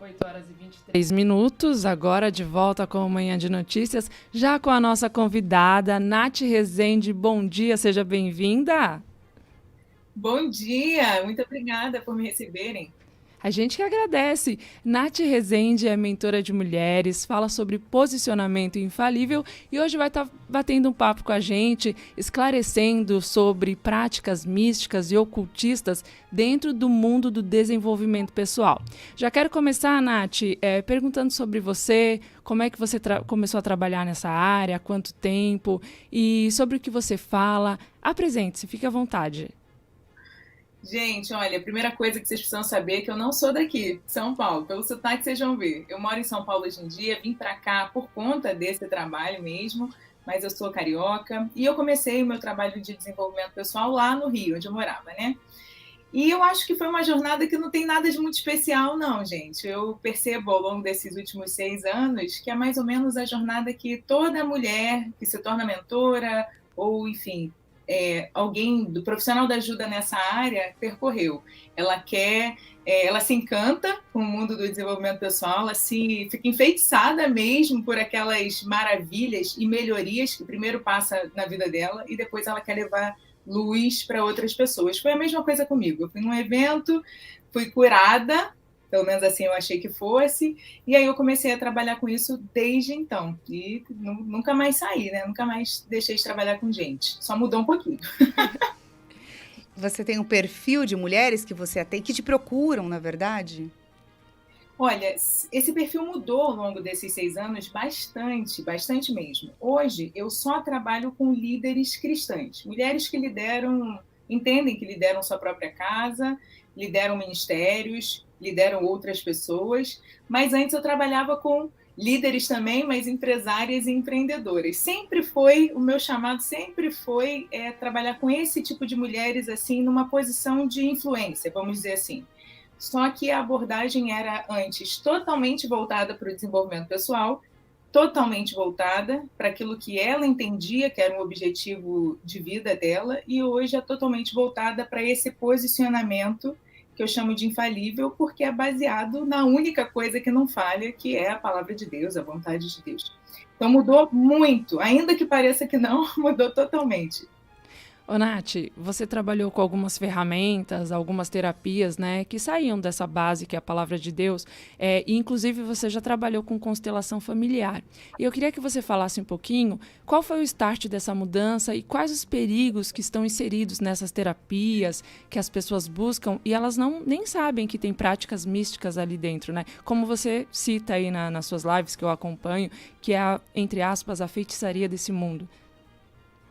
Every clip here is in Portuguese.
8h23, agora de volta com o Manhã de Notícias, já com a nossa convidada, Nath Rezende. Bom dia, seja bem-vinda. Bom dia, muito obrigada por me receberem. A gente que agradece. Nath Rezende é mentora de mulheres, fala sobre posicionamento infalível e hoje vai estar batendo um papo com a gente, esclarecendo sobre práticas místicas e ocultistas dentro do mundo do desenvolvimento pessoal. Já quero começar, Nath, perguntando sobre você, como é que você começou a trabalhar nessa área, há quanto tempo e sobre o que você fala. Apresente-se, fique à vontade. Gente, olha, a primeira coisa que vocês precisam saber é que eu não sou daqui, de São Paulo. Pelo sotaque vocês vão ver. Eu moro em São Paulo hoje em dia, vim para cá por conta desse trabalho mesmo, mas eu sou carioca e eu comecei o meu trabalho de desenvolvimento pessoal lá no Rio, onde eu morava, né? E eu acho que foi uma jornada que não tem nada de muito especial, não, gente. Eu percebo ao longo desses últimos 6 anos que é mais ou menos a jornada que toda mulher que se torna mentora ou, enfim, alguém do profissional da ajuda nessa área percorreu. Ela quer, ela se encanta com o mundo do desenvolvimento pessoal, ela se fica enfeitiçada mesmo por aquelas maravilhas e melhorias que primeiro passa na vida dela e depois ela quer levar luz para outras pessoas. Foi a mesma coisa comigo. Eu fui num evento, fui curada, pelo menos assim eu achei que fosse, e aí eu comecei a trabalhar com isso desde então. E nunca mais saí, né? Nunca mais deixei de trabalhar com gente. Só mudou um pouquinho. Você tem um perfil de mulheres que você atende, que te procuram, na verdade? Olha, esse perfil mudou ao longo desses 6 anos bastante, bastante mesmo. Hoje eu só trabalho com líderes cristãs, mulheres que lideram, entendem que lideram sua própria casa, lideram ministérios, lideram outras pessoas, mas antes eu trabalhava com líderes também, mas empresárias e empreendedoras. Sempre foi, o meu chamado sempre foi trabalhar com esse tipo de mulheres assim, numa posição de influência, vamos dizer assim. Só que a abordagem era antes totalmente voltada para o desenvolvimento pessoal, totalmente voltada para aquilo que ela entendia que era um objetivo de vida dela, e hoje é totalmente voltada para esse posicionamento que eu chamo de infalível, porque é baseado na única coisa que não falha, que é a palavra de Deus, a vontade de Deus. Então mudou muito, ainda que pareça que não, mudou totalmente. Ô, Nath, você trabalhou com algumas ferramentas, algumas terapias, né, que saíam dessa base que é a palavra de Deus, e inclusive você já trabalhou com constelação familiar. E eu queria que você falasse um pouquinho qual foi o start dessa mudança e quais os perigos que estão inseridos nessas terapias que as pessoas buscam e elas nem sabem que tem práticas místicas ali dentro, né? Como você cita aí nas suas lives que eu acompanho, que é, entre aspas, a feitiçaria desse mundo.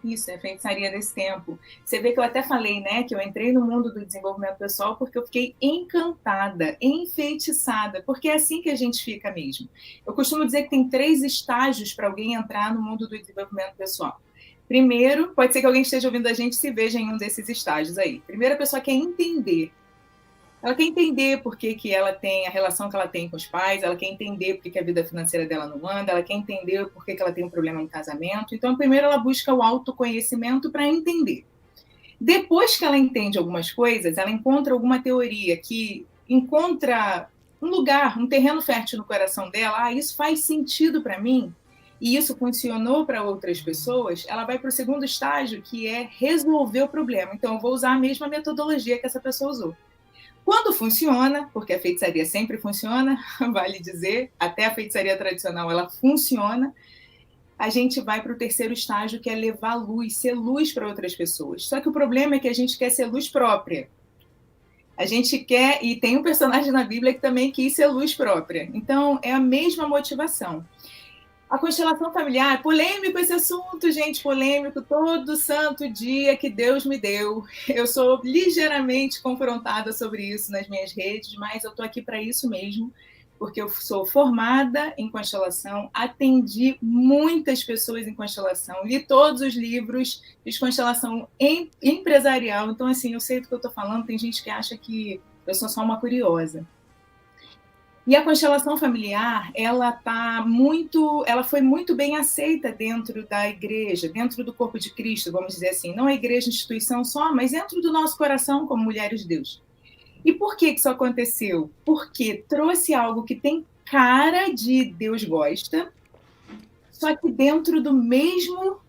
Isso, é a feitiçaria desse tempo. Você vê que eu até falei, né, que eu entrei no mundo do desenvolvimento pessoal porque eu fiquei encantada, enfeitiçada, porque é assim que a gente fica mesmo. Eu costumo dizer que tem 3 estágios para alguém entrar no mundo do desenvolvimento pessoal. Primeiro, pode ser que alguém esteja ouvindo a gente e se veja em um desses estágios aí. Primeiro, a pessoa quer entender. Ela quer entender por que, que ela tem a relação que ela tem com os pais, ela quer entender por que, que a vida financeira dela não anda, ela quer entender por que, que ela tem um problema no casamento. Então, primeiro ela busca o autoconhecimento para entender. Depois que ela entende algumas coisas, ela encontra alguma teoria que encontra um lugar, um terreno fértil no coração dela. Ah, isso faz sentido para mim e isso funcionou para outras pessoas. Ela vai para o segundo estágio, que é resolver o problema. Então, eu vou usar a mesma metodologia que essa pessoa usou. Quando funciona, porque a feitiçaria sempre funciona, vale dizer, até a feitiçaria tradicional ela funciona, a gente vai para o terceiro estágio, que é levar luz, ser luz para outras pessoas. Só que o problema é que a gente quer ser luz própria. A gente quer, e tem um personagem na Bíblia que também quis ser luz própria. Então, é a mesma motivação. A constelação familiar, polêmico esse assunto, gente, polêmico, todo santo dia que Deus me deu. Eu sou ligeiramente confrontada sobre isso nas minhas redes, mas eu estou aqui para isso mesmo, porque eu sou formada em constelação, atendi muitas pessoas em constelação, li todos os livros, fiz constelação empresarial, então, assim, eu sei do que eu estou falando, tem gente que acha que eu sou só uma curiosa. E a constelação familiar, ela foi muito bem aceita dentro da igreja, dentro do corpo de Cristo, vamos dizer assim. Não a igreja instituição só, mas dentro do nosso coração como mulheres de Deus. E por que isso aconteceu? Porque trouxe algo que tem cara de Deus gosta, só que dentro do mesmo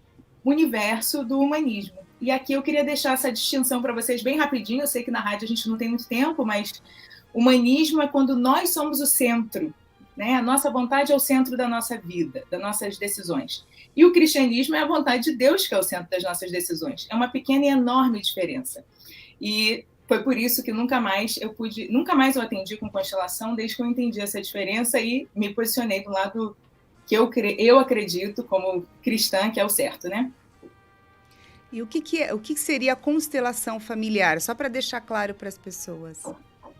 universo do humanismo. E aqui eu queria deixar essa distinção para vocês bem rapidinho. Eu sei que na rádio a gente não tem muito tempo, mas humanismo é quando nós somos o centro, né? A nossa vontade é o centro da nossa vida, das nossas decisões. E o cristianismo é a vontade de Deus que é o centro das nossas decisões. É uma pequena e enorme diferença. E foi por isso que nunca mais eu atendi com constelação, desde que eu entendi essa diferença e me posicionei do lado que eu acredito como cristã, que é o certo, né? E o que seria a constelação familiar? Só para deixar claro para as pessoas.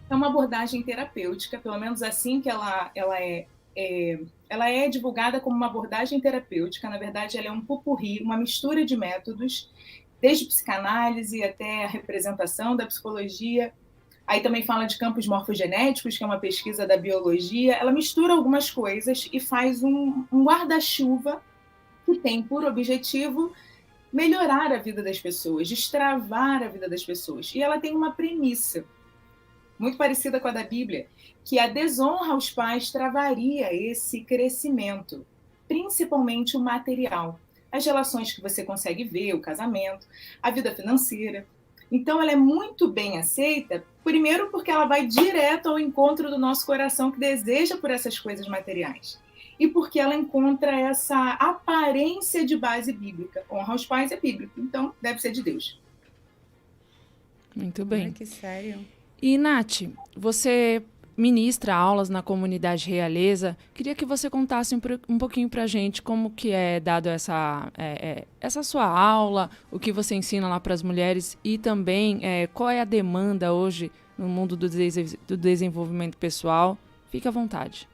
É uma abordagem terapêutica, pelo menos assim que ela é divulgada como uma abordagem terapêutica. Na verdade, ela é um popurrí, uma mistura de métodos, desde psicanálise até a representação da psicologia. Aí também fala de campos morfogenéticos, que é uma pesquisa da biologia. Ela mistura algumas coisas e faz um guarda-chuva que tem por objetivo melhorar a vida das pessoas, destravar a vida das pessoas. E ela tem uma premissa muito parecida com a da Bíblia, que a desonra aos pais travaria esse crescimento, principalmente o material. As relações que você consegue ver, o casamento, a vida financeira. Então, ela é muito bem aceita, primeiro porque ela vai direto ao encontro do nosso coração que deseja por essas coisas materiais. E porque ela encontra essa aparência de base bíblica. Honra aos pais é bíblico, então deve ser de Deus. Muito bem. Ai, que sério. E, Nath, você ministra aulas na comunidade realeza. Queria que você contasse um pouquinho para a gente como que é dado essa sua aula, o que você ensina lá para as mulheres e também qual é a demanda hoje no mundo do desenvolvimento pessoal. Fique à vontade.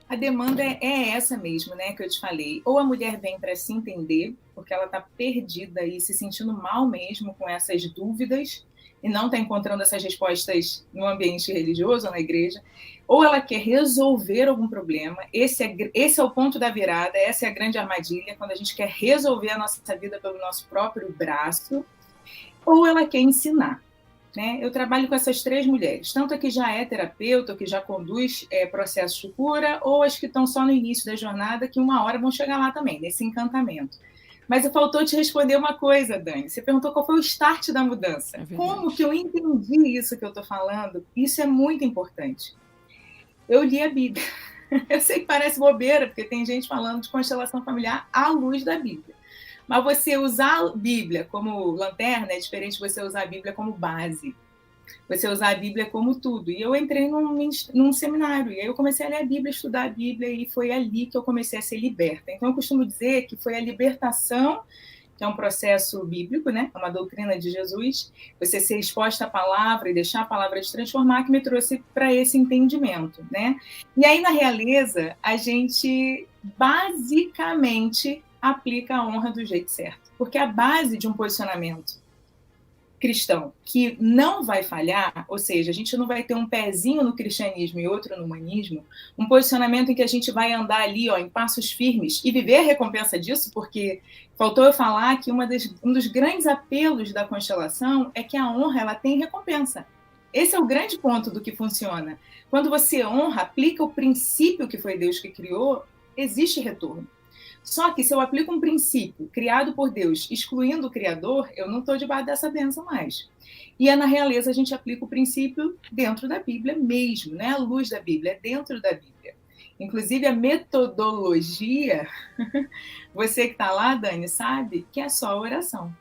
A demanda é essa mesmo, né, que eu te falei. Ou a mulher vem para se entender, porque ela está perdida e se sentindo mal mesmo com essas dúvidas, e não está encontrando essas respostas no ambiente religioso ou na igreja, ou ela quer resolver algum problema. Esse é o ponto da virada, essa é a grande armadilha, quando a gente quer resolver a nossa vida pelo nosso próprio braço, ou ela quer ensinar. Né? Eu trabalho com essas 3 mulheres, tanto a que já é terapeuta, que já conduz processos de cura, ou as que estão só no início da jornada, que uma hora vão chegar lá também, nesse encantamento. Mas faltou te responder uma coisa, Dani. Você perguntou qual foi o start da mudança. Como que eu entendi isso que eu estou falando? Isso é muito importante. Eu li a Bíblia. Eu sei que parece bobeira, porque tem gente falando de constelação familiar à luz da Bíblia. Mas você usar a Bíblia como lanterna é diferente de você usar a Bíblia como base. Você usar a Bíblia como tudo. E eu entrei num seminário, e aí eu comecei a ler a Bíblia, estudar a Bíblia, e foi ali que eu comecei a ser liberta. Então, eu costumo dizer que foi a libertação, que é um processo bíblico, né? É uma doutrina de Jesus, você ser exposta à palavra e deixar a palavra te transformar, que me trouxe para esse entendimento, né? E aí, na realeza, a gente basicamente aplica a honra do jeito certo. Porque a base de um posicionamento cristão que não vai falhar, ou seja, a gente não vai ter um pezinho no cristianismo e outro no humanismo, um posicionamento em que a gente vai andar ali, em passos firmes e viver a recompensa disso, porque faltou eu falar que um dos grandes apelos da constelação é que a honra ela tem recompensa. Esse é o grande ponto do que funciona. Quando você honra, aplica o princípio que foi Deus que criou, existe retorno. Só que se eu aplico um princípio criado por Deus, excluindo o Criador, eu não estou debaixo dessa bênção mais. E na realeza a gente aplica o princípio dentro da Bíblia mesmo, né? A luz da Bíblia, é dentro da Bíblia. Inclusive a metodologia, você que está lá, Dani, sabe que é só a oração.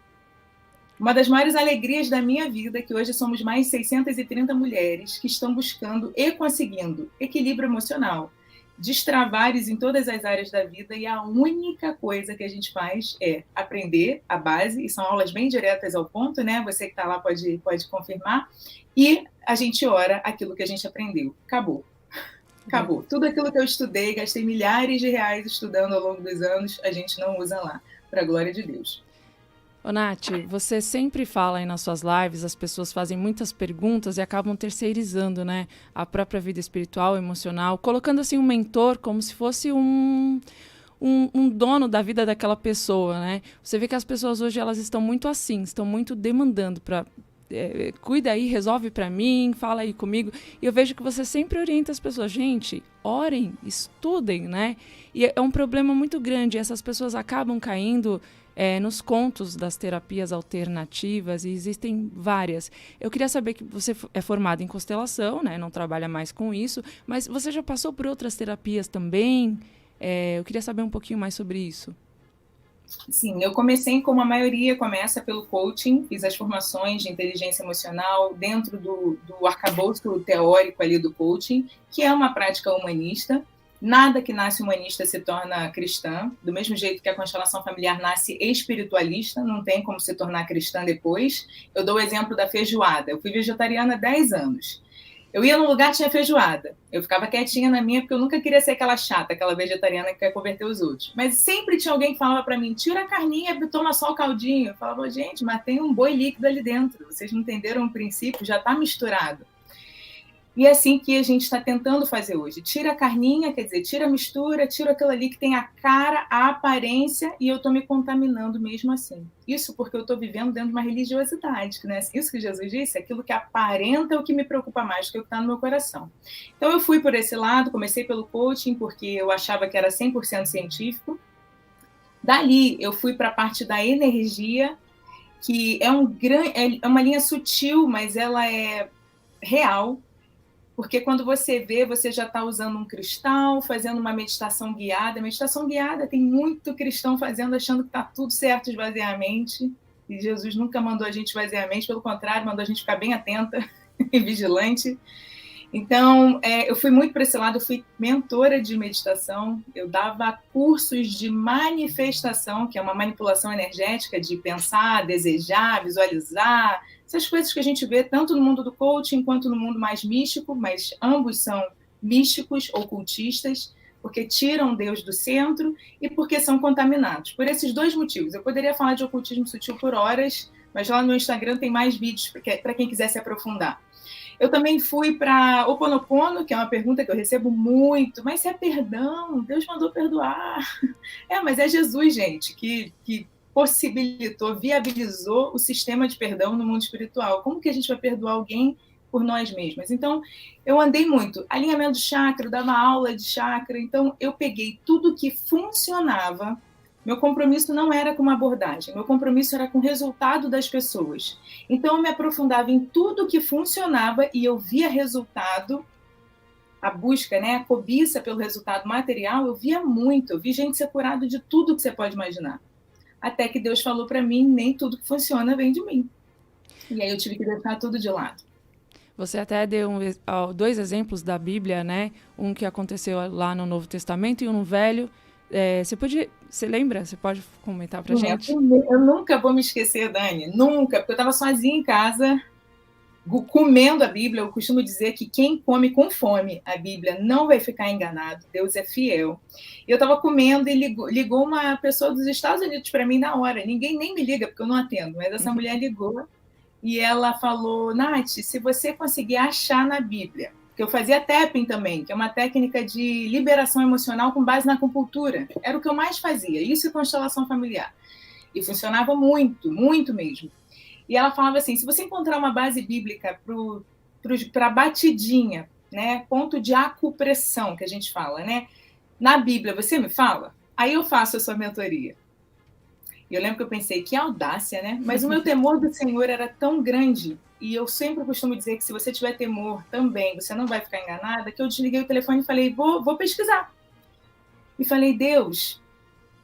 Uma das maiores alegrias da minha vida é que hoje somos mais de 630 mulheres que estão buscando e conseguindo equilíbrio emocional, destravares em todas as áreas da vida, e a única coisa que a gente faz é aprender a base, e são aulas bem diretas ao ponto, né? Você que está lá pode confirmar, e a gente ora aquilo que a gente aprendeu. Acabou. Acabou. Tudo aquilo que eu estudei, gastei milhares de reais estudando ao longo dos anos, a gente não usa lá, para a glória de Deus. Ô, Nath, você sempre fala aí nas suas lives, as pessoas fazem muitas perguntas e acabam terceirizando, né, a própria vida espiritual, emocional, colocando assim um mentor como se fosse um dono da vida daquela pessoa, né? Você vê que as pessoas hoje elas estão muito assim, estão muito demandando para cuida aí, resolve para mim, fala aí comigo. E eu vejo que você sempre orienta as pessoas, gente, orem, estudem, né? E é um problema muito grande, essas pessoas acabam caindo nos contos das terapias alternativas, e existem várias. Eu queria saber que você é formada em constelação, né? Não trabalha mais com isso, mas você já passou por outras terapias também? Eu queria saber um pouquinho mais sobre isso. Sim, eu comecei como a maioria começa pelo coaching, fiz as formações de inteligência emocional dentro do arcabouço teórico ali do coaching, que é uma prática humanista. Nada que nasce humanista se torna cristã, do mesmo jeito que a constelação familiar nasce espiritualista, não tem como se tornar cristã depois. Eu dou o exemplo da feijoada. Eu fui vegetariana há 10 anos. Eu ia num lugar que tinha feijoada. Eu ficava quietinha na minha, porque eu nunca queria ser aquela chata, aquela vegetariana que quer converter os outros. Mas sempre tinha alguém que falava para mim, tira a carninha e toma só o caldinho. Eu falava, gente, mas tem um boi líquido ali dentro. Vocês não entenderam o princípio? Já está misturado. E é assim que a gente está tentando fazer hoje. Tira a carninha, quer dizer, tira a mistura, tira aquilo ali que tem a cara, a aparência, e eu estou me contaminando mesmo assim. Isso porque eu estou vivendo dentro de uma religiosidade, né? Isso que Jesus disse, aquilo que aparenta é o que me preocupa mais do que o que está no meu coração. Então eu fui por esse lado, comecei pelo coaching, porque eu achava que era 100% científico. Dali eu fui para a parte da energia, que é uma linha sutil, mas ela é real. Porque quando você vê, você já está usando um cristal, fazendo uma meditação guiada. Meditação guiada tem muito cristão fazendo, achando que está tudo certo esvaziar a mente. E Jesus nunca mandou a gente esvaziar a mente, pelo contrário, mandou a gente ficar bem atenta e vigilante. Então, eu fui muito para esse lado, eu fui mentora de meditação, eu dava cursos de manifestação, que é uma manipulação energética de pensar, desejar, visualizar, essas coisas que a gente vê tanto no mundo do coaching quanto no mundo mais místico, mas ambos são místicos, ocultistas, porque tiram Deus do centro e porque são contaminados. Por esses dois motivos. Eu poderia falar de ocultismo sutil por horas, mas lá no Instagram tem mais vídeos para quem quiser se aprofundar. Eu também fui para Ho'oponopono, que é uma pergunta que eu recebo muito, mas se é perdão, Deus mandou perdoar. Mas é Jesus, gente, que possibilitou, viabilizou o sistema de perdão no mundo espiritual. Como que a gente vai perdoar alguém por nós mesmos? Então, eu andei muito. Alinhamento de chakra, eu dava aula de chakra, então eu peguei tudo que funcionava. Meu compromisso não era com uma abordagem, meu compromisso era com o resultado das pessoas. Então, eu me aprofundava em tudo que funcionava e eu via resultado, a busca, né, a cobiça pelo resultado material, eu via muito. Eu vi gente ser curado de tudo que você pode imaginar. Até que Deus falou para mim, nem tudo que funciona vem de mim. E aí eu tive que deixar tudo de lado. Você até deu 2 exemplos da Bíblia, né? Um que aconteceu lá no Novo Testamento e um no Velho. Você lembra? Você pode comentar pra gente? Eu nunca vou me esquecer, Dani, nunca, porque eu estava sozinha em casa, comendo a Bíblia. Eu costumo dizer que quem come com fome a Bíblia não vai ficar enganado, Deus é fiel. Eu estava comendo e ligou uma pessoa dos Estados Unidos para mim na hora. Ninguém nem me liga, porque eu não atendo, mas essa mulher ligou e ela falou, Nath, se você conseguir achar na Bíblia, que eu fazia tapping também, que é uma técnica de liberação emocional com base na acupuntura. Era o que eu mais fazia, isso e constelação familiar. E funcionava muito, muito mesmo. E ela falava assim, se você encontrar uma base bíblica para batidinha, né, ponto de acupressão, que a gente fala, né, na Bíblia, você me fala? Aí eu faço a sua mentoria. E eu lembro que eu pensei, que audácia, né? Mas o meu temor do Senhor era tão grande, e eu sempre costumo dizer que se você tiver temor também, você não vai ficar enganada, que eu desliguei o telefone e falei, vou pesquisar. E falei, Deus,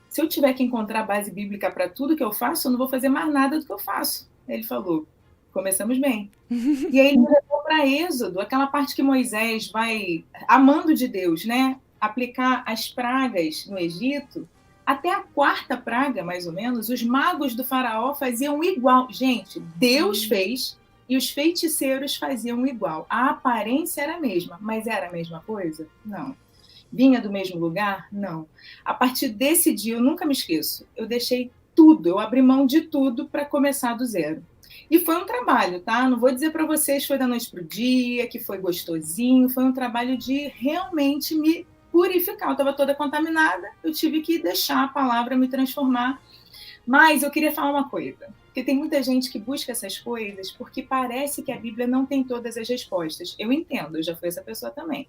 se eu tiver que encontrar base bíblica para tudo que eu faço, eu não vou fazer mais nada do que eu faço. Aí ele falou, começamos bem. E aí ele me levou para Êxodo, aquela parte que Moisés vai, amando de Deus, né, aplicar as pragas no Egito. Até a 4ª praga, mais ou menos, os magos do faraó faziam igual. Gente, Deus fez e os feiticeiros faziam igual. A aparência era a mesma, mas era a mesma coisa? Não. Vinha do mesmo lugar? Não. A partir desse dia, eu nunca me esqueço, eu deixei tudo, eu abri mão de tudo para começar do zero. E foi um trabalho, tá? Não vou dizer para vocês que foi da noite para o dia, que foi gostosinho, foi um trabalho de realmente me purificar. Eu estava toda contaminada, eu tive que deixar a palavra me transformar. Mas eu queria falar uma coisa, porque tem muita gente que busca essas coisas porque parece que a Bíblia não tem todas as respostas. Eu entendo, eu já fui essa pessoa também.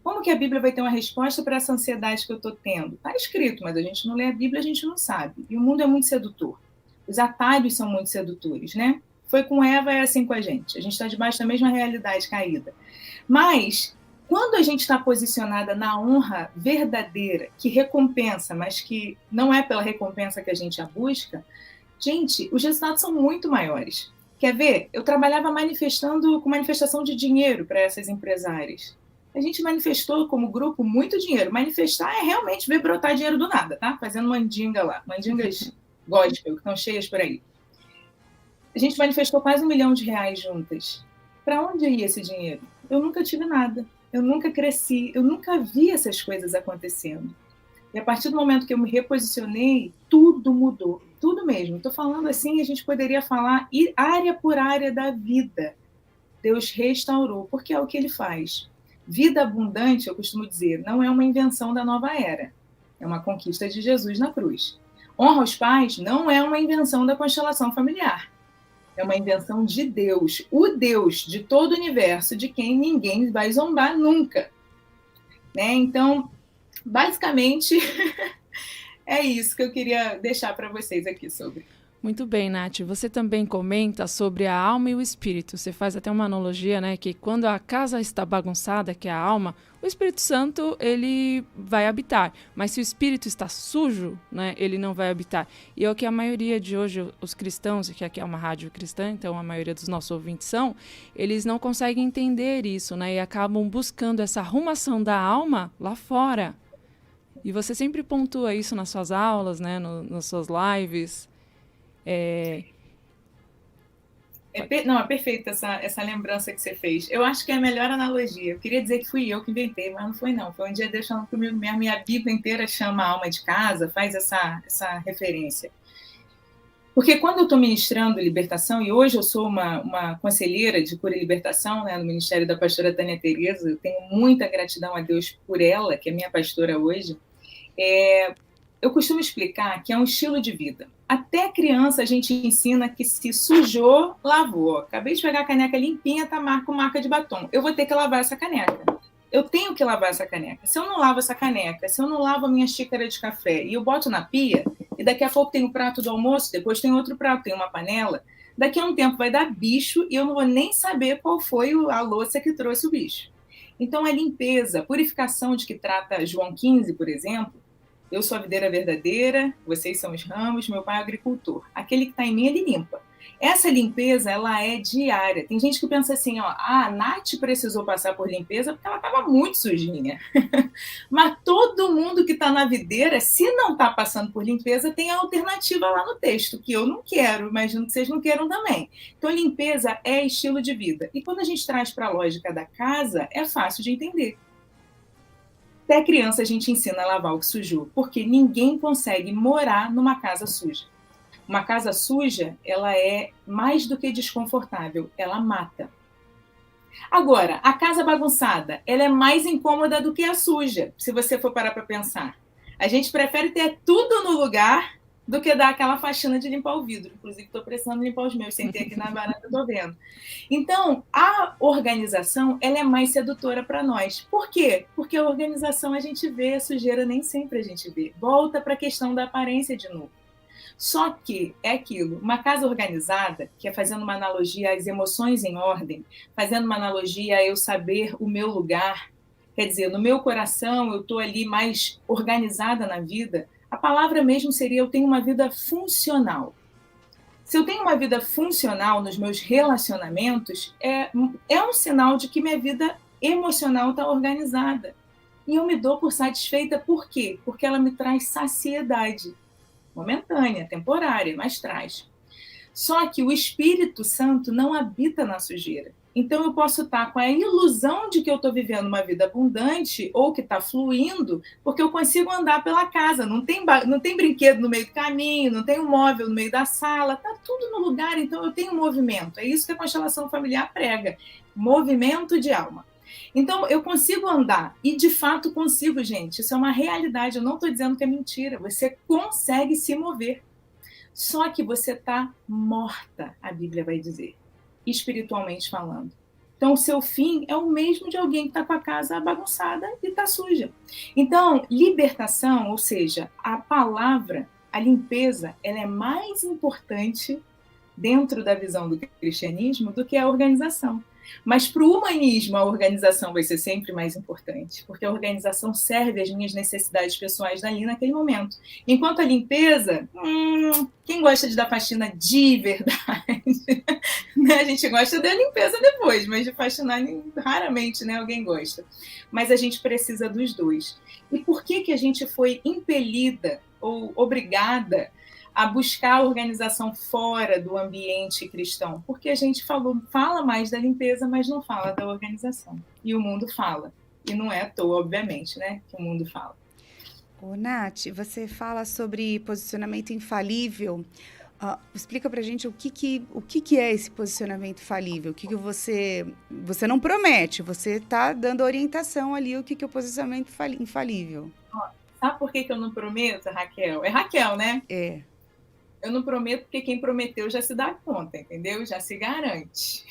Como que a Bíblia vai ter uma resposta para essa ansiedade que eu estou tendo? Está escrito, mas a gente não lê a Bíblia, a gente não sabe. E o mundo é muito sedutor. Os atalhos são muito sedutores, né? Foi com Eva, é assim com a gente. A gente está debaixo da mesma realidade caída. Mas, quando a gente está posicionada na honra verdadeira, que recompensa, mas que não é pela recompensa que a gente a busca, gente, os resultados são muito maiores. Quer ver? Eu trabalhava com manifestação de dinheiro para essas empresárias. A gente manifestou como grupo muito dinheiro. Manifestar é realmente ver brotar dinheiro do nada, tá? Fazendo mandinga lá. Mandingas gospel, que estão cheias por aí. A gente manifestou quase R$1 milhão juntas. Para onde ia esse dinheiro? Eu nunca tive nada. Eu nunca cresci. Eu nunca vi essas coisas acontecendo. E a partir do momento que eu me reposicionei, tudo mudou. Tudo mesmo. Estou falando assim, a gente poderia falar área por área da vida. Deus restaurou, porque é o que ele faz. Vida abundante, eu costumo dizer, não é uma invenção da nova era. É uma conquista de Jesus na cruz. Honra aos pais não é uma invenção da constelação familiar. É uma invenção de Deus. O Deus de todo o universo, de quem ninguém vai zombar nunca. Né? Então, basicamente, é isso que eu queria deixar para vocês aqui sobre. Muito bem, Nath. Você também comenta sobre a alma e o espírito. Você faz até uma analogia, né? Que quando a casa está bagunçada, que é a alma, o Espírito Santo, ele vai habitar. Mas se o espírito está sujo, né? Ele não vai habitar. E é o que a maioria de hoje, os cristãos, que aqui é uma rádio cristã, então a maioria dos nossos ouvintes são, eles não conseguem entender isso, né? E acabam buscando essa arrumação da alma lá fora. E você sempre pontua isso nas suas aulas, né? Nas suas lives. Não, é perfeita essa lembrança que você fez. Eu acho que é a melhor analogia. Eu queria dizer que fui eu que inventei, mas não foi não. Foi um dia Deus falando comigo mesmo. Minha Bíblia inteira chama a alma de casa, faz essa referência. Porque quando eu estou ministrando libertação, e hoje eu sou uma conselheira de cura e libertação, né, no Ministério da pastora Tânia Tereza, eu tenho muita gratidão a Deus por ela, que é minha pastora hoje, eu costumo explicar que é um estilo de vida. Até criança a gente ensina que se sujou, lavou. Acabei de pegar a caneca limpinha, tá com marca de batom. Eu vou ter que lavar essa caneca. Eu tenho que lavar essa caneca. Se eu não lavo essa caneca, se eu não lavo a minha xícara de café e eu boto na pia, e daqui a pouco tem o prato do almoço, depois tem outro prato, tem uma panela, daqui a um tempo vai dar bicho e eu não vou nem saber qual foi a louça que trouxe o bicho. Então a limpeza, a purificação de que trata João 15, por exemplo, eu sou a videira verdadeira, vocês são os ramos, meu pai é agricultor. Aquele que está em mim, ele limpa. Essa limpeza, ela é diária. Tem gente que pensa assim, a Nath precisou passar por limpeza porque ela estava muito sujinha. Mas todo mundo que está na videira, se não está passando por limpeza, tem a alternativa lá no texto, que eu não quero, imagino que vocês não queiram também. Então, limpeza é estilo de vida. E quando a gente traz para a lógica da casa, é fácil de entender. Até criança a gente ensina a lavar o que sujou, porque ninguém consegue morar numa casa suja. Uma casa suja, ela é mais do que desconfortável, ela mata. Agora, a casa bagunçada, ela é mais incômoda do que a suja, se você for parar para pensar. A gente prefere ter tudo no lugar do que dar aquela faxina de limpar o vidro. Inclusive, estou precisando limpar os meus, sentei aqui na varanda, estou vendo. Então, a organização, ela é mais sedutora para nós. Por quê? Porque a organização a gente vê, a sujeira nem sempre a gente vê. Volta para a questão da aparência de novo. Só que é aquilo, uma casa organizada, que é fazendo uma analogia às emoções em ordem, fazendo uma analogia a eu saber o meu lugar, quer dizer, no meu coração eu estou ali mais organizada na vida, a palavra mesmo seria eu tenho uma vida funcional. Se eu tenho uma vida funcional nos meus relacionamentos, é um sinal de que minha vida emocional está organizada. E eu me dou por satisfeita, por quê? Porque ela me traz saciedade. Momentânea, temporária, mas traz. Só que o Espírito Santo não habita na sujeira. Então eu posso estar com a ilusão de que eu estou vivendo uma vida abundante ou que está fluindo, porque eu consigo andar pela casa. Não tem brinquedo no meio do caminho, não tem um móvel no meio da sala, está tudo no lugar, então eu tenho movimento. É isso que a constelação familiar prega, movimento de alma. Então, eu consigo andar, e de fato consigo, gente. Isso é uma realidade, eu não estou dizendo que é mentira. Você consegue se mover. Só que você está morta, a Bíblia vai dizer, espiritualmente falando. Então, o seu fim é o mesmo de alguém que está com a casa bagunçada e está suja. Então, libertação, ou seja, a palavra, a limpeza, ela é mais importante dentro da visão do cristianismo do que a organização. Mas para o humanismo, a organização vai ser sempre mais importante, porque a organização serve às minhas necessidades pessoais dali naquele momento. Enquanto a limpeza, quem gosta de dar faxina de verdade? Né? A gente gosta da limpeza depois, mas de faxinar raramente, né? Alguém gosta. Mas a gente precisa dos dois. E por que a gente foi impelida ou obrigada a buscar a organização fora do ambiente cristão? Porque a gente fala mais da limpeza, mas não fala da organização. E o mundo fala. E não é à toa, obviamente, né, que o mundo fala. Ô, Nath, você fala sobre posicionamento infalível. Explica pra gente o que é esse posicionamento falível. O que você não promete, você está dando orientação ali, o que é o posicionamento infalível. Sabe por que eu não prometo, Raquel? É Raquel, né? É. Eu não prometo porque quem prometeu já se dá conta, entendeu? Já se garante.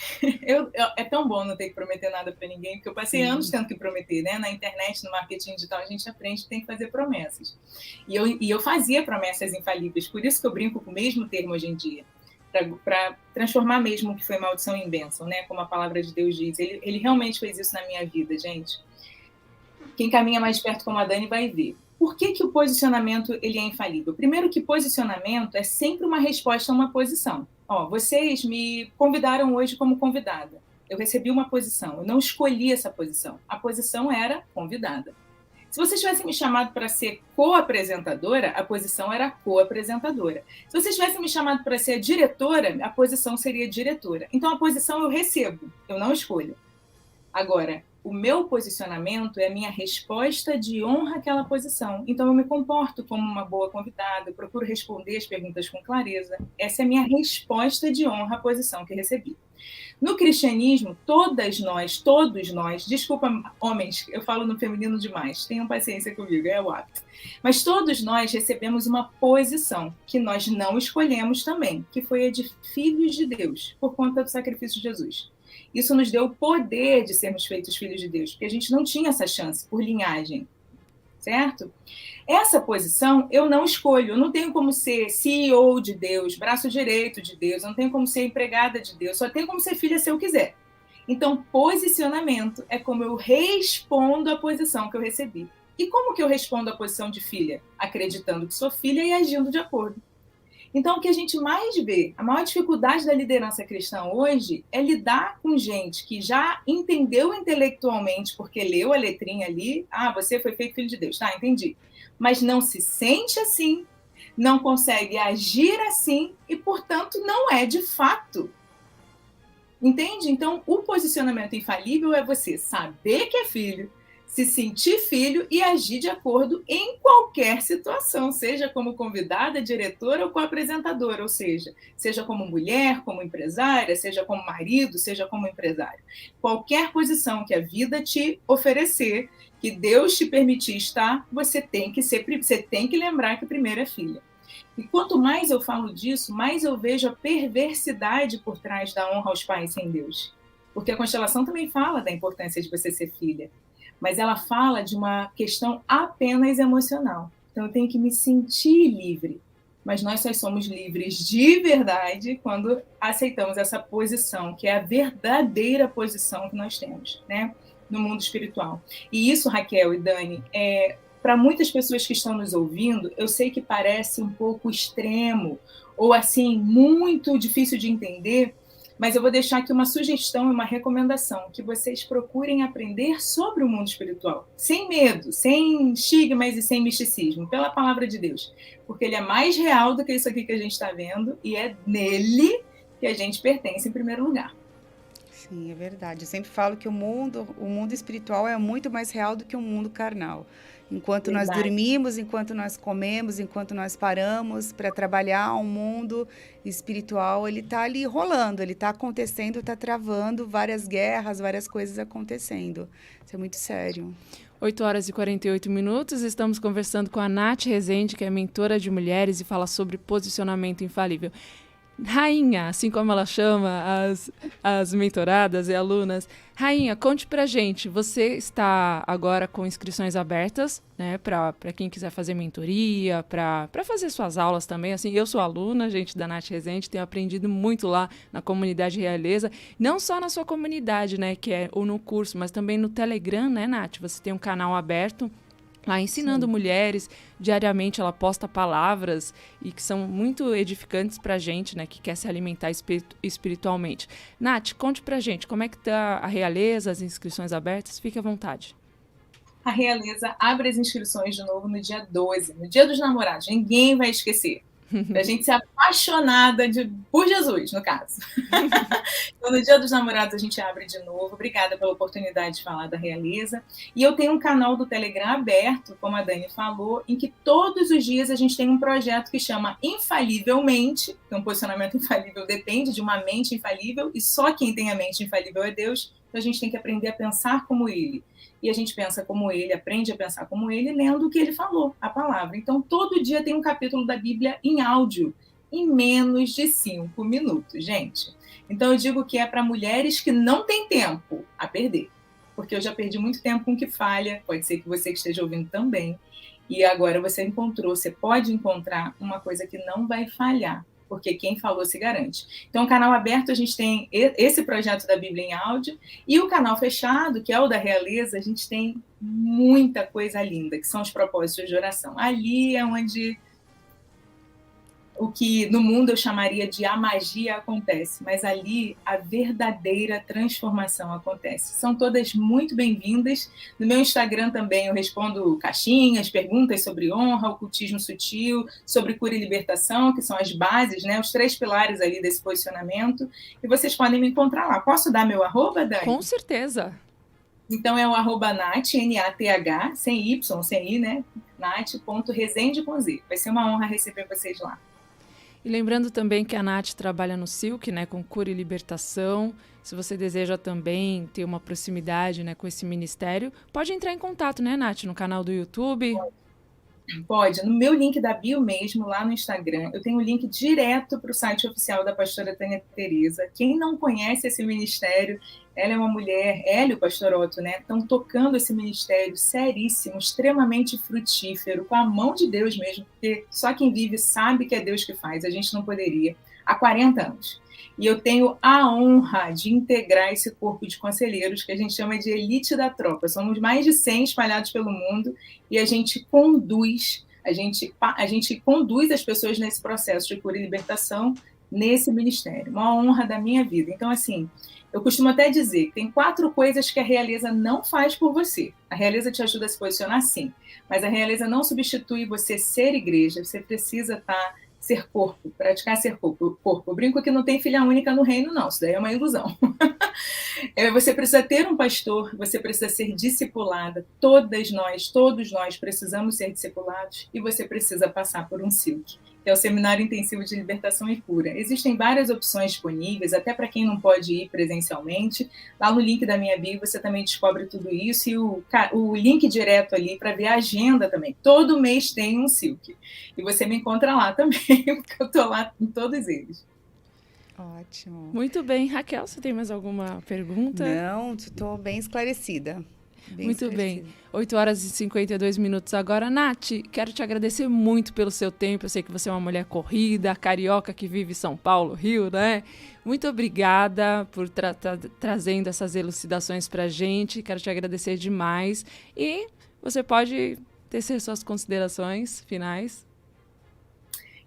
É tão bom não ter que prometer nada para ninguém, porque eu passei anos tendo que prometer, né? Na internet, no marketing digital, a gente aprende que tem que fazer promessas. E eu fazia promessas infalíveis, por isso que eu brinco com o mesmo termo hoje em dia, para transformar mesmo o que foi maldição em bênção, né? Como a palavra de Deus diz. Ele realmente fez isso na minha vida, gente. Quem caminha mais perto como a Dani vai ver. Por que o posicionamento ele é infalível? Primeiro que posicionamento é sempre uma resposta a uma posição. Vocês me convidaram hoje como convidada. Eu recebi uma posição, eu não escolhi essa posição. A posição era convidada. Se vocês tivessem me chamado para ser co-apresentadora, a posição era co-apresentadora. Se vocês tivessem me chamado para ser diretora, a posição seria diretora. Então, a posição eu recebo, eu não escolho. Agora, o meu posicionamento é a minha resposta de honra àquela posição. Então, eu me comporto como uma boa convidada, eu procuro responder as perguntas com clareza. Essa é a minha resposta de honra à posição que recebi. No cristianismo, todos nós, desculpa, homens, eu falo no feminino demais, tenham paciência comigo, é o hábito. Mas todos nós recebemos uma posição que nós não escolhemos também, que foi a de filhos de Deus, por conta do sacrifício de Jesus. Isso nos deu o poder de sermos feitos filhos de Deus, porque a gente não tinha essa chance por linhagem, certo? Essa posição eu não escolho, eu não tenho como ser CEO de Deus, braço direito de Deus, eu não tenho como ser empregada de Deus, só tenho como ser filha se eu quiser. Então, posicionamento é como eu respondo à posição que eu recebi. E como que eu respondo à posição de filha? Acreditando que sou filha e agindo de acordo. Então, o que a gente mais vê, a maior dificuldade da liderança cristã hoje é lidar com gente que já entendeu intelectualmente, porque leu a letrinha ali, você foi feito filho de Deus, tá, entendi. Mas não se sente assim, não consegue agir assim e, portanto, não é de fato. Entende? Então, o posicionamento infalível é você saber que é filho, se sentir filho e agir de acordo em qualquer situação, seja como convidada, diretora ou co-apresentadora, ou seja como mulher, como empresária, seja como marido, seja como empresário. Qualquer posição que a vida te oferecer, que Deus te permitir estar, você tem que lembrar que primeiro é filha. E quanto mais eu falo disso, mais eu vejo a perversidade por trás da honra aos pais sem Deus. Porque a constelação também fala da importância de você ser filha. Mas ela fala de uma questão apenas emocional. Então, eu tenho que me sentir livre. Mas nós só somos livres de verdade quando aceitamos essa posição, que é a verdadeira posição que nós temos, né, no mundo espiritual. E isso, Raquel e Dani, para muitas pessoas que estão nos ouvindo, eu sei que parece um pouco extremo, ou assim, muito difícil de entender, mas eu vou deixar aqui uma sugestão e uma recomendação, que vocês procurem aprender sobre o mundo espiritual, sem medo, sem estigmas e sem misticismo, pela palavra de Deus, porque ele é mais real do que isso aqui que a gente está vendo, e é nele que a gente pertence em primeiro lugar. Sim, é verdade. Eu sempre falo que o mundo espiritual é muito mais real do que o mundo carnal. Enquanto nós Verdade. dormimos, enquanto nós comemos, enquanto nós paramos para trabalhar um mundo espiritual, ele está ali rolando, ele está acontecendo, está travando várias guerras, várias coisas acontecendo. Isso é muito sério. 8 horas e 48 minutos, estamos conversando com a Nath Rezende, que é mentora de mulheres e fala sobre posicionamento infalível. Rainha, assim como ela chama as mentoradas e alunas. Rainha, conte pra gente, você está agora com inscrições abertas, né, para quem quiser fazer mentoria, para fazer suas aulas também. Assim, eu sou aluna, gente, da Nath Rezende, tenho aprendido muito lá na comunidade Realeza, não só na sua comunidade, né, que é ou no curso, mas também no Telegram, né, Nath? Você tem um canal aberto lá ensinando mulheres, diariamente ela posta palavras e que são muito edificantes pra gente, né, que quer se alimentar espiritualmente. Nath, conte pra gente, como é que tá a Realeza, as inscrições abertas? Fique à vontade. A Realeza abre as inscrições de novo no dia 12, no Dia dos Namorados. Ninguém vai esquecer. Pra gente ser apaixonada por Jesus, no caso. Então, no Dia dos Namorados, a gente abre de novo. Obrigada pela oportunidade de falar da Realeza. E eu tenho um canal do Telegram aberto, como a Dani falou, em que todos os dias a gente tem um projeto que chama Infalivelmente, que um posicionamento infalível depende de uma mente infalível, e só quem tem a mente infalível é Deus. Então, a gente tem que aprender a pensar como Ele. E a gente pensa como ele, aprende a pensar como ele, lendo o que ele falou, a palavra. Então, todo dia tem um capítulo da Bíblia em áudio, em menos de 5 minutos, gente. Então, eu digo que é para mulheres que não têm tempo a perder. Porque eu já perdi muito tempo com o que falha, pode ser que você que esteja ouvindo também. E agora você pode encontrar uma coisa que não vai falhar, porque quem falou se garante. Então, o canal aberto, a gente tem esse projeto da Bíblia em áudio, e o canal fechado, que é o da Realeza, a gente tem muita coisa linda, que são os propósitos de oração. Ali é onde o que no mundo eu chamaria de a magia acontece, mas ali a verdadeira transformação acontece. São todas muito bem-vindas. No meu Instagram também eu respondo caixinhas, perguntas sobre honra, ocultismo sutil, sobre cura e libertação, que são as bases, né, os 3 pilares ali desse posicionamento. E vocês podem me encontrar lá. Posso dar meu arroba, Dani? Com certeza. Então é o arroba Nath, N-A-T-H, sem Y, sem I, né? Nath.rezende com Z. Vai ser uma honra receber vocês lá. E lembrando também que a Nath trabalha no Silk, né, com cura e libertação. Se você deseja também ter uma proximidade, né, com esse ministério, pode entrar em contato, né, Nath, no canal do YouTube. Pode. No meu link da bio mesmo, lá no Instagram, eu tenho o link direto para o site oficial da pastora Tânia Tereza. Quem não conhece esse ministério, ela é uma mulher, ela e o pastor Otto, né, estão tocando esse ministério seríssimo, extremamente frutífero, com a mão de Deus mesmo, porque só quem vive sabe que é Deus que faz, a gente não poderia, há 40 anos. E eu tenho a honra de integrar esse corpo de conselheiros, que a gente chama de elite da tropa. Somos mais de 100 espalhados pelo mundo, e a gente conduz as pessoas nesse processo de cura e libertação, nesse ministério. Uma honra da minha vida. Então, assim, eu costumo até dizer que tem 4 coisas que a Realeza não faz por você. A Realeza te ajuda a se posicionar, sim, mas a Realeza não substitui você ser igreja. Você precisa ser corpo, praticar ser corpo. Eu brinco que não tem filha única no reino, não. Isso daí é uma ilusão. Você precisa ter um pastor, você precisa ser discipulada. Todos nós precisamos ser discipulados, e você precisa passar por um SILC, que é o Seminário Intensivo de Libertação e Cura. Existem várias opções disponíveis, até para quem não pode ir presencialmente. Lá no link da minha bio você também descobre tudo isso, e o link direto ali para ver a agenda também. Todo mês tem um SILC. E você me encontra lá também, porque eu estou lá em todos eles. Ótimo. Muito bem. Raquel, você tem mais alguma pergunta? Não, estou bem esclarecida. Muito bem. 8 horas e 52 minutos agora. Nath, quero te agradecer muito pelo seu tempo. Eu sei que você é uma mulher corrida, carioca que vive em São Paulo, Rio, né? Muito obrigada por trazendo essas elucidações pra gente. Quero te agradecer demais. E você pode tecer suas considerações finais.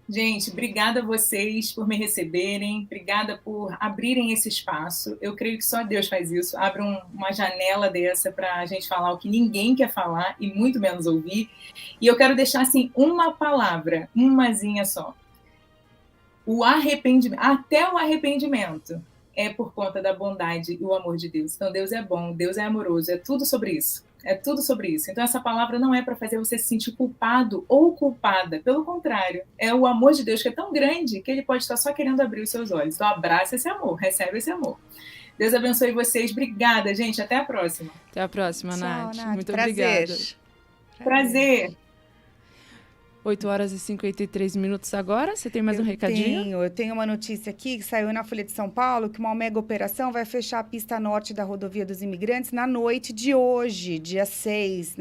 Gente, obrigada a vocês por me receberem, obrigada por abrirem esse espaço. Eu creio que só Deus faz isso, abre uma janela dessa para a gente falar o que ninguém quer falar e muito menos ouvir. E eu quero deixar assim uma palavra, umazinha só. O arrependimento, até o arrependimento é por conta da bondade e o amor de Deus. Então Deus é bom, Deus é amoroso, é tudo sobre isso. É tudo sobre isso. Então, essa palavra não é para fazer você se sentir culpado ou culpada. Pelo contrário, é o amor de Deus que é tão grande que ele pode estar só querendo abrir os seus olhos. Então, abraça esse amor, recebe esse amor. Deus abençoe vocês. Obrigada, gente. Até a próxima. Até a próxima, Tchau, Nath. Nath. Muito Prazer. obrigada. Prazer. 8h53 agora. Você tem mais um recadinho? Eu tenho uma notícia aqui que saiu na Folha de São Paulo, que uma mega operação vai fechar a pista norte da rodovia dos imigrantes na noite de hoje, dia 6,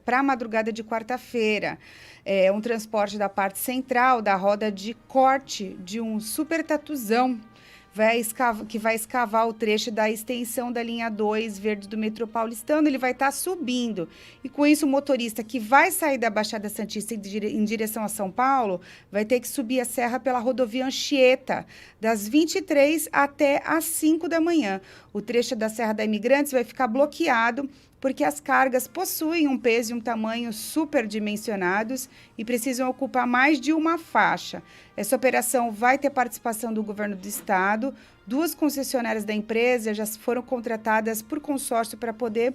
para a madrugada de quarta-feira. É um transporte da parte central da roda de corte de um super tatuzão que vai escavar o trecho da extensão da linha 2 verde do metrô paulistano. Ele vai estar subindo. E com isso, o motorista que vai sair da Baixada Santista em direção a São Paulo vai ter que subir a serra pela rodovia Anchieta, das 23 até às 5 da manhã. O trecho da Serra da Imigrantes vai ficar bloqueado porque as cargas possuem um peso e um tamanho superdimensionados e precisam ocupar mais de uma faixa. Essa operação vai ter participação do governo do estado. 2 concessionárias da empresa já foram contratadas por consórcio para poder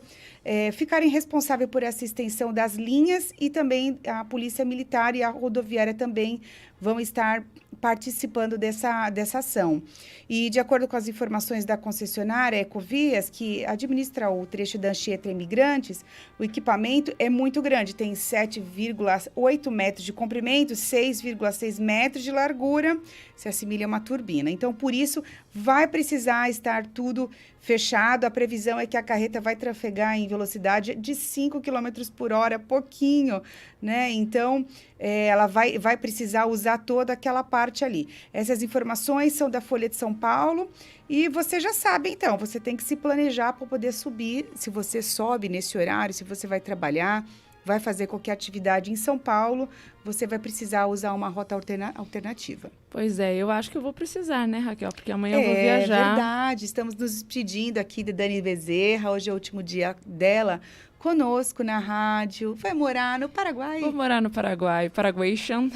ficarem responsáveis por essa extensão das linhas, e também a Polícia Militar e a Rodoviária também vão estar participando dessa ação. E, de acordo com as informações da concessionária Ecovias, que administra o trecho da Anchieta Imigrantes, o equipamento é muito grande, tem 7,8 metros de comprimento, 6,6 metros de largura, se assemelha a uma turbina. Então, por isso, vai precisar estar tudo fechado. A previsão é que a carreta vai trafegar em velocidade de 5 km por hora, pouquinho, né? Então, ela vai precisar usar toda aquela parte ali. Essas informações são da Folha de São Paulo e você já sabe, então, você tem que se planejar para poder subir. Se você sobe nesse horário, se você vai trabalhar, vai fazer qualquer atividade em São Paulo, você vai precisar usar uma rota alternativa. Pois é, eu acho que eu vou precisar, né, Raquel? Porque amanhã eu vou viajar. É verdade, estamos nos despedindo aqui de Dani Bezerra, hoje é o último dia dela conosco na rádio. Vai morar no Paraguai? Vou morar no Paraguai, Paraguation.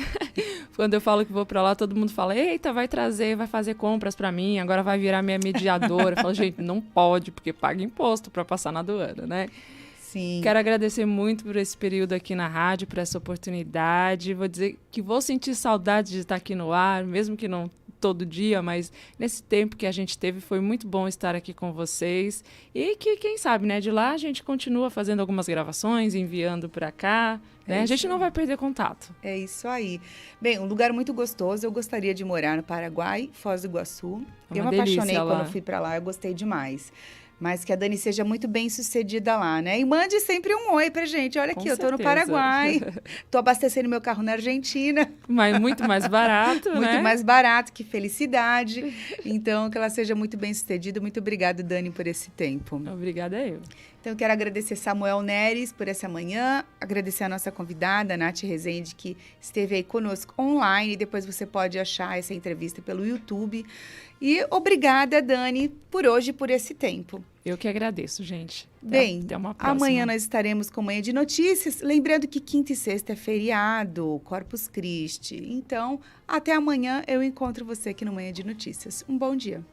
Quando eu falo que vou pra lá, todo mundo fala, eita, vai fazer compras pra mim, agora vai virar minha mediadora. Eu falo, gente, não pode, porque paga imposto pra passar na aduana, né? Sim. Quero agradecer muito por esse período aqui na rádio, por essa oportunidade. Vou dizer que vou sentir saudade de estar aqui no ar, mesmo que não todo dia, mas nesse tempo que a gente teve foi muito bom estar aqui com vocês. E que, quem sabe, né, de lá a gente continua fazendo algumas gravações, enviando para cá, né? A gente não vai perder contato. É isso aí. Bem, um lugar muito gostoso. Eu gostaria de morar no Paraguai, Foz do Iguaçu. Eu me apaixonei quando eu fui para lá, eu gostei demais. Mas que a Dani seja muito bem sucedida lá, né? E mande sempre um oi pra gente. Olha aqui, eu tô no Paraguai, tô abastecendo meu carro na Argentina. Mas muito mais barato, né? Muito mais barato, que felicidade. Então, que ela seja muito bem sucedida. Muito obrigada, Dani, por esse tempo. Obrigada eu. Então, eu quero agradecer Samuel Neres por essa manhã, agradecer a nossa convidada, Nath Rezende, que esteve aí conosco online. Depois você pode achar essa entrevista pelo YouTube. E obrigada, Dani, por hoje e por esse tempo. Eu que agradeço, gente. Bem, até uma próxima. Amanhã nós estaremos com Manhã de Notícias. Lembrando que quinta e sexta é feriado, Corpus Christi. Então, até amanhã eu encontro você aqui no Manhã de Notícias. Um bom dia.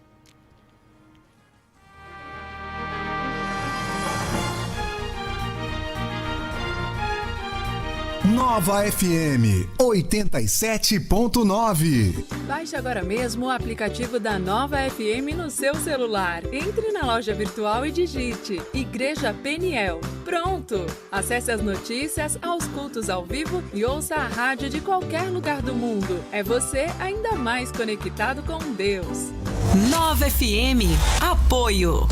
Nova FM 87.9. Baixe agora mesmo o aplicativo da Nova FM no seu celular. Entre na loja virtual e digite Igreja Peniel. Pronto! Acesse as notícias, aos cultos ao vivo e ouça a rádio de qualquer lugar do mundo. É você ainda mais conectado com Deus. Nova FM. Apoio.